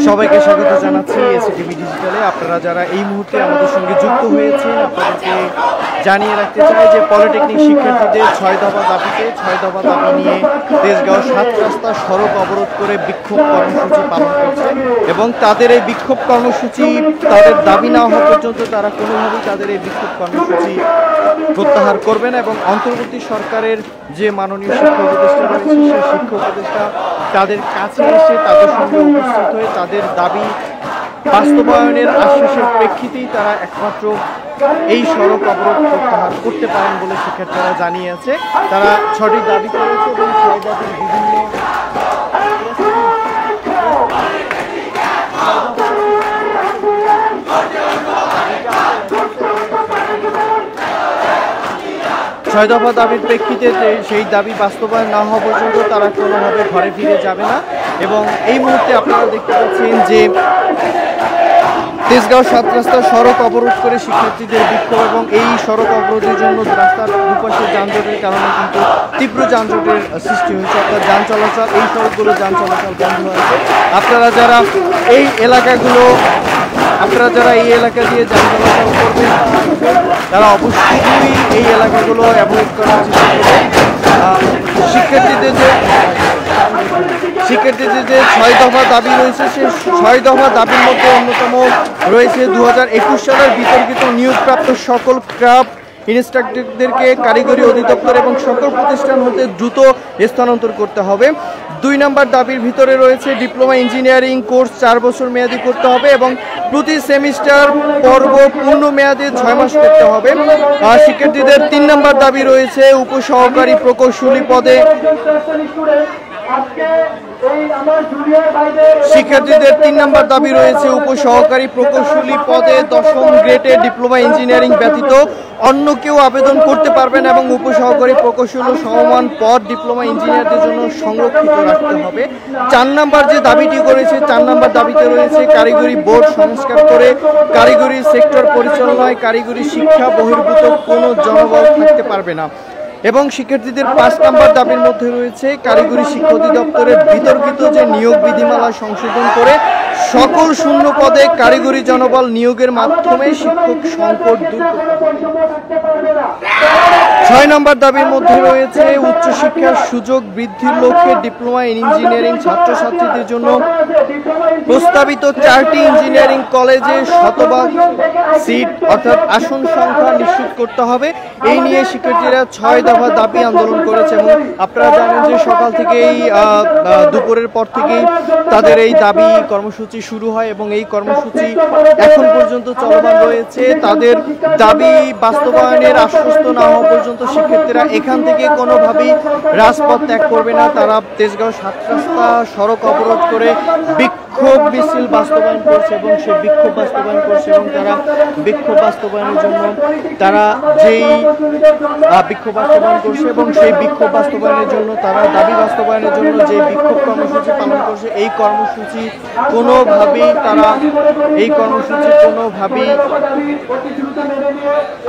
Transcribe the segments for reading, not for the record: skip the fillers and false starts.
সবাইকে স্বাগত জানাচ্ছি এসিটিভি ডিজিটালে। আপনারা যারা এই মুহূর্তে আমাদের সঙ্গে যুক্ত হয়েছেন, আপনাদেরকে জানিয়ে রাখতে চাই যে পলিটেকনিক শিক্ষার্থীদের 6 দফা দাবি নিয়ে তেজগাঁও 7 রাস্তা সড়ক অবরোধ করে বিক্ষোভ কর্মসূচি পালন করছে এবং তাদের এই বিক্ষোভ কর্মসূচি তাদের দাবি না হওয়া পর্যন্ত তারা কোনোভাবেই তাদের এই বিক্ষোভ কর্মসূচি প্রত্যাহার করবে না এবং অন্তর্বর্তী সরকারের যে মাননীয় শিক্ষা উপদেষ্টা রয়েছে সেই শিক্ষা উপদেষ্টা তাদের কাছে এসে তাদের সঙ্গে উপস্থিত হয়ে তাদের দাবি বাস্তবায়নের আশ্বাসের প্রেক্ষিতেই তারা একমাত্র এই সড়ক অবরোধ প্রত্যাহার করতে পারেন বলে শিক্ষার্থীরা জানিয়েছে। তারা 6টি দাবি করেছে এবং 6 দাবির বিভিন্ন ছয় দফা দাবির প্রেক্ষিতে সেই দাবি বাস্তবায়ন না হওয়া পর্যন্ত তারা কোনোভাবে ঘরে ফিরে যাবে না। এবং এই মুহূর্তে আপনারা দেখতে পাচ্ছেন যে তেজগাঁও 7 রাস্তা সড়ক অবরোধ করে শিক্ষার্থীদের বিক্ষোভ এবং এই সড়ক অবরোধের জন্য রাস্তার দুপাশে যানজটের কারণে কিন্তু তীব্র যানজটের সৃষ্টি হয়েছে, অর্থাৎ যান চলাচল এই সড়কগুলো যান চলাচল বন্ধ হয়েছে। আপনারা যারা এই এলাকা দিয়ে যান চলাচল করবেন তারা অবশ্যই এই এলাকাগুলো অ্যাভয়েড করার চেষ্টা করবেন। শিক্ষার্থীদের যে 6 দফা দাবি রয়েছে সেই 6 দফা দাবির মধ্যে অন্যতম রয়েছে 2021 সালের বিতর্কিত নিয়োগপ্রাপ্ত সকল ক্রাফট ইনস্ট্রাক্টরদেরকে কারিগরি অধিদপ্তর এবং সকল প্রতিষ্ঠান হতে দ্রুত স্থানান্তর করতে হবে। 2 নম্বর দাবির ভিতরে রয়েছে ডিপ্লোমা ইঞ্জিনিয়ারিং কোর্স 4 বছর মেয়াদী করতে হবে এবং প্রতি সেমিস্টার পর্ব পূর্ণ মেয়াদে 6 মাস করতে হবে। শিক্ষার্থীদের 3 নম্বর দাবি রয়েছে উপসহকারী প্রকৌশলী পদে উপসহকারী প্রকৌশলী পদে 10ম গ্রেডে ডিপ্লোমা ইঞ্জিনিয়ারিং ব্যতীত অন্য কেউ আবেদন করতে পারবেন এবং উপসহকারী প্রকৌশলী সমমান পদ ডিপ্লোমা ইঞ্জিনিয়ারদের জন্য সংরক্ষিত রাখতে হবে। 4 নম্বর যে দাবিটি করেছে 4 নম্বর দাবিতে রয়েছে কারিগরি বোর্ড সংস্কার করে কারিগরি সেক্টর পরিচালনায় কারিগরি শিক্ষা বহির্ভূত কোনো জনবল থাকতে পারবে না। এবং শিক্ষার্থীদের 5 নম্বর দাবির মধ্যে রয়েছে কারিগরি শিক্ষা অধিদপ্তরের বিতর্কিত যে নিয়োগ বিধিমালা সংশোধন করে সকল শূন্য পদে কারিগরি জনবল নিয়োগের মাধ্যমে শিক্ষক সংকট দূর করতে হবে। 6 নম্বর দাবির মধ্যে রয়েছে উচ্চশিক্ষার সুযোগ বৃদ্ধির লক্ষ্যে ডিপ্লোমা ইন ইঞ্জিনিয়ারিং ছাত্রছাত্রীদের জন্য প্রস্তাবিত 4টি ইঞ্জিনিয়ারিং কলেজে শতভাগ সিট অর্থাৎ আসন সংখ্যা নিশ্চিত করতে হবে। এই নিয়ে শিক্ষার্থীরা 6 দফা দাবি আন্দোলন করেছে এবং আপনারা জানেন যে সকাল থেকেই দুপুরের পর থেকেই তাদের এই দাবি কর্মসূচি শুরু হয় এবং এই কর্মসূচি এখন পর্যন্ত চলমান রয়েছে। তাদের দাবি বাস্তবায়নের আশ্বস্ত না হওয়া পর্যন্ত শিক্ষার্থীরা এখান থেকে কোনোভাবেই রাজপথ ত্যাগ করবে না। তারা তেজগাঁও 7 রাস্তা সড়ক অবরোধ করে বিক্ষোভ মিছিল বাস্তবায়ন করছে এবং সেই বিক্ষোভ বাস্তবায়ন করছে এবং তারা বিক্ষোভ বাস্তবায়নের জন্য তারা যেই বিক্ষোভ বাস্তবায়ন করছে এবং সেই বিক্ষোভ বাস্তবায়নের জন্য তারা দাবি বাস্তবায়নের জন্য যে বিক্ষোভ কর্মসূচি পালন করছে এই কর্মসূচি কোনোভাবেই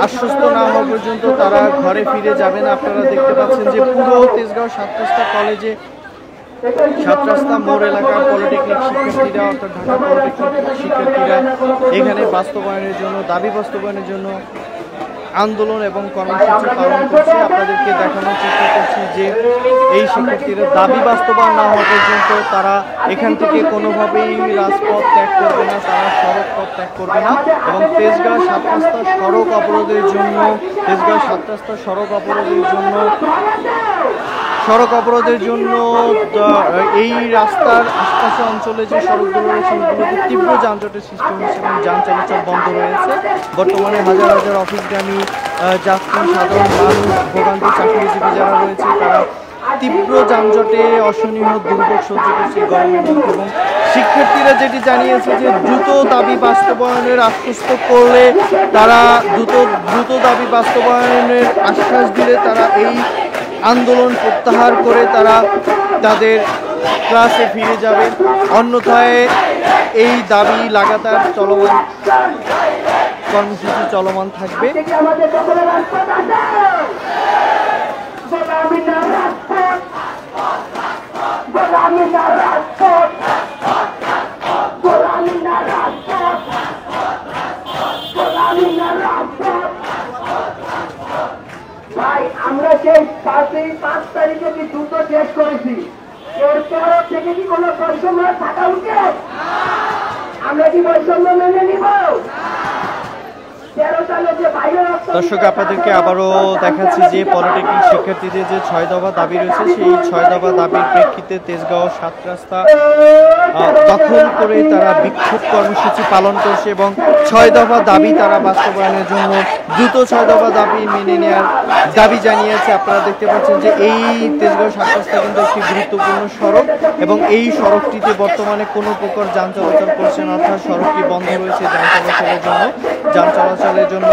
আশ্বস্ত না হওয়া পর্যন্ত তারা ঘরে ফিরে যাবে না। আপনারা দেখতে পাচ্ছেন যে পুরো তেজগাঁও 7 রাস্তা কলেজে 7 রাস্তা মোড় এলাকার পলিটেকনিক শিক্ষার্থীরা অর্থাৎ ঢাকা পলিটেকনিক শিক্ষার্থীরা এখানে দাবি বাস্তবায়নের জন্য আন্দোলন এবং কর্মসূচি পালন করছে। আপনাদেরকে দেখানোর চেষ্টা করছি যে এই শিক্ষার্থীরা দাবি বাস্তবায়ন না হওয়া পর্যন্ত তারা এখান থেকে কোনোভাবেই রাজপথ ত্যাগ করবে না, তারা সড়ক পথ ত্যাগ করবে না এবং তেজগাঁও 7 রাস্তা সড়ক অবরোধের জন্য এই রাস্তার আশপাশে অঞ্চলে যে সড়কগুলো রয়েছে সেগুলোতে তীব্র যানজটের সৃষ্টি হয়েছে এবং যান চলাচল বন্ধ রয়েছে। বর্তমানে হাজার হাজার অফিসগামী যাত্রী সাধারণ মানুষ ভোগান্তি চাকরিজীবী যারা রয়েছে তারা তীব্র যানজটে অসহনীয় দুর্ভোগ সহ্য করছে গরমের মধ্যে এবং শিক্ষার্থীরা যেটি জানিয়েছে যে দ্রুত দাবি বাস্তবায়নের আশ্বস্ত করলে তারা দ্রুত দাবি বাস্তবায়নের আশ্বাস দিলে তারা এই আন্দোলন প্রত্যাহার করে তারা তাদের ক্লাসে ফিরে যাবে। অন্যথায় এই দাবি লাগাতার কর্মসূচি চলমান থাকবে। ভাই আমরা সেই 5 তারিখে কি যুদ্ধ শেষ করেছি, এরপর থেকে কি কোনো বৈষম্য থাকা উচিত? আমরা কি বৈষম্য মেনে নিব? দর্শক আপনাদেরকে আবারও দেখাচ্ছি যে পলিটেকনিক শিক্ষার্থীদের যে 6 দফা দাবি রয়েছে, সেই 6 দফা দাবির প্রেক্ষিতে তেজগাঁও 7 রাস্তা দখল করে তারা বিক্ষোভ কর্মসূচি পালন করছে এবং 6 দফা দাবি তারা বাস্তবায়নের জন্য দ্রুত 6 দফা দাবি মেনে নেওয়ার দাবি জানিয়েছে। আপনারা দেখতে পাচ্ছেন যে এই তেজগাঁও 7 রাস্তা কিন্তু একটি গুরুত্বপূর্ণ সড়ক এবং এই সড়কটিতে বর্তমানে কোনো প্রকার যান চলাচল করছে না, অর্থাৎ সড়কটি বন্ধ রয়েছে যান চলাচলের জন্য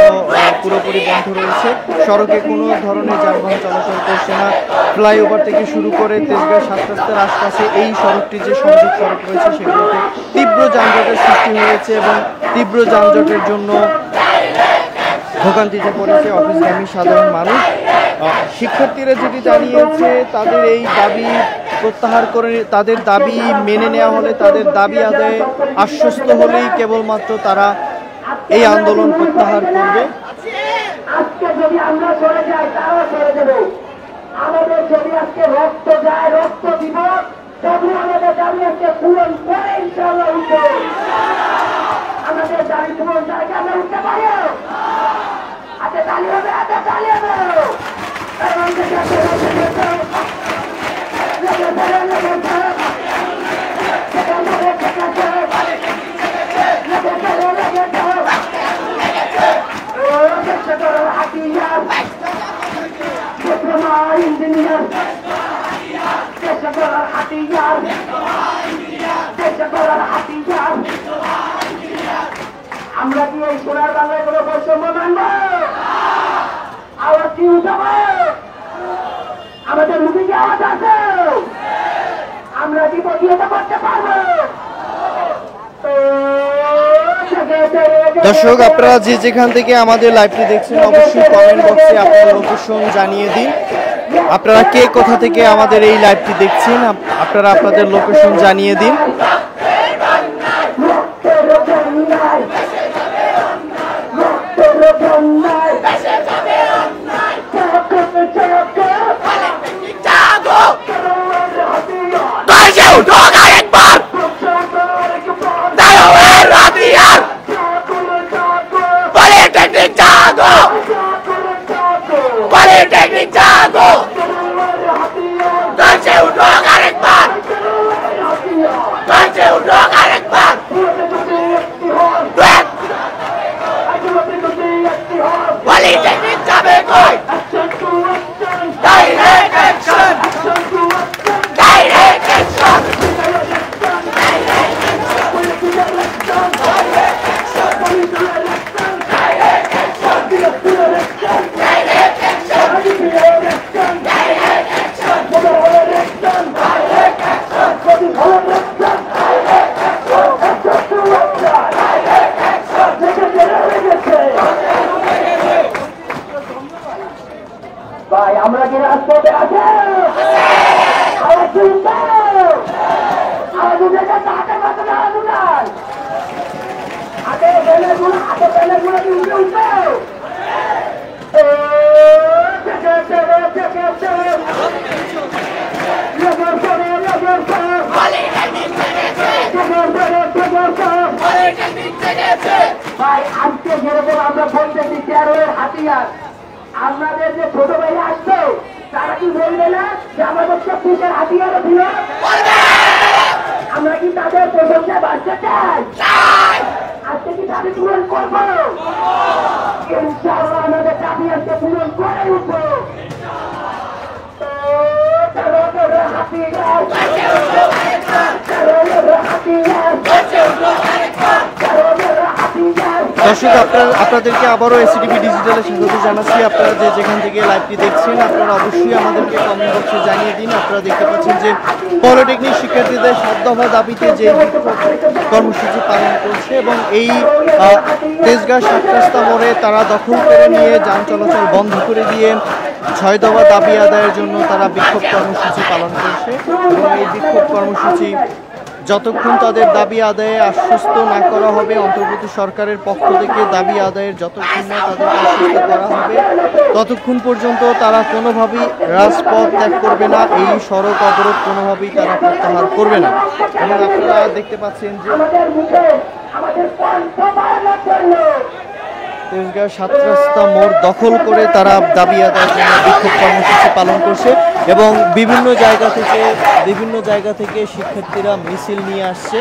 পুরোপুরি বন্ধ রয়েছে। সড়কে কোনো ধরনের যানবাহন চলাচল করছে না। ফ্লাইওভার থেকে শুরু করে তেজগাঁও 7 রাস্তার আশপাশে এই সড়কটি যে সংযোগ সড়ক রয়েছে সেগুলোতে তীব্র যানজটের সৃষ্টি হয়েছে এবং তীব্র যানজটের জন্য ভোগান্তিতে পড়েছে অফিসগামী সাধারণ মানুষ। শিক্ষার্থীরা যেটি জানিয়েছে তাদের এই দাবি প্রত্যাহার করে তাদের দাবি মেনে নেওয়া হলে, তাদের দাবি আদায়ে আশ্বস্ত হলেই কেবলমাত্র তারা এই আন্দোলন প্রত্যাহার করবে। আজকে যদি আমরা সরে যাই তারাও সরে যাবে। আমাদের যদি আজকে রক্ত যায় রক্ত দিব, তবে আমাদের দাবি আজকে পূরণ করে ইনশাআল্লাহ উঠবে। আমাদের দাবি পূরণ জায়গা আমরা উঠতে পারি। হাতে তালি হবে, হাতে তালি হবে। আমরা কি এই সোনার বাংলায় কোনো বৈষম্য মানব? আওয়াজ কি উঠাবো? আমাদের মুখে কি আওয়াজ আছে? আমরা কি প্রতিহত করতে পারবো? দর্শক আপনারা যে যেখান থেকে আমাদের লাইভটি দেখছেন অবশ্যই কমেন্ট বক্সে আপনার লোকেশন জানিয়ে দিন। আপনারা কে কোথা থেকে আমাদের এই লাইভটি দেখছেন আপনারা আপনাদের লোকেশন জানিয়ে দিন। ভাই আমরা কি রাজপথে আছে? ভাই আজকে যেরকম আমরা বলতেছি টেরোরের হাতিয়ার, আমাদের যে ছোট ভাই আসতো তারা কি বলবে না যে আমাদের শক্তিশাল হাতিয়ারও ছিল? আমরা কি তাদের প্রশংসা বাঁচতে চাই? আজকে কি দাবি পূরণ করবো? ইনশাআল্লাহ আমাদের দাবি আজকে পূরণ করে উঠবো। দর্শক আপনাদেরকে আবারও এসিটিভি ডিজিটালে স্বাগত জানাচ্ছি। আপনারা যে যেখান থেকে লাইভটি দেখছেন আপনারা অবশ্যই আমাদেরকে কমেন্ট বক্সে জানিয়ে দিন। আপনারা দেখতে পাচ্ছেন যে পলিটেকনিক শিক্ষার্থীদের 7 দফা দাবিতে যে কর্মসূচি পালন করছে এবং এই তেজগাঁও 7 রাস্তা মোড়ে তারা দখল করে নিয়ে যান চলাচল বন্ধ করে দিয়ে 6 দফা দাবি আদায়ের জন্য তারা বিক্ষোভ কর্মসূচি পালন করছে এবং এই বিক্ষোভ কর্মসূচি যতক্ষণ তাদের দাবি আদায়ে আশ্বস্ত না করা হবে, অন্তর্বর্তী সরকারের পক্ষ থেকে দাবি আদায়ের যতক্ষণ না তাদের আশ্বস্ত করা হবে ততক্ষণ পর্যন্ত তারা কোনোভাবেই রাজপথ ত্যাগ করবে না। এই সড়ক অবরোধ কোনোভাবেই তারা প্রত্যাহার করবে না। এবং আপনারা দেখতে পাচ্ছেন যে তেজগাঁও 7 রাস্তা মোড় দখল করে তারা দাবি আদায়ের জন্য বিক্ষোভ কর্মসূচি পালন করছে এবং বিভিন্ন জায়গা থেকে শিক্ষার্থীরা মিছিল নিয়ে আসছে।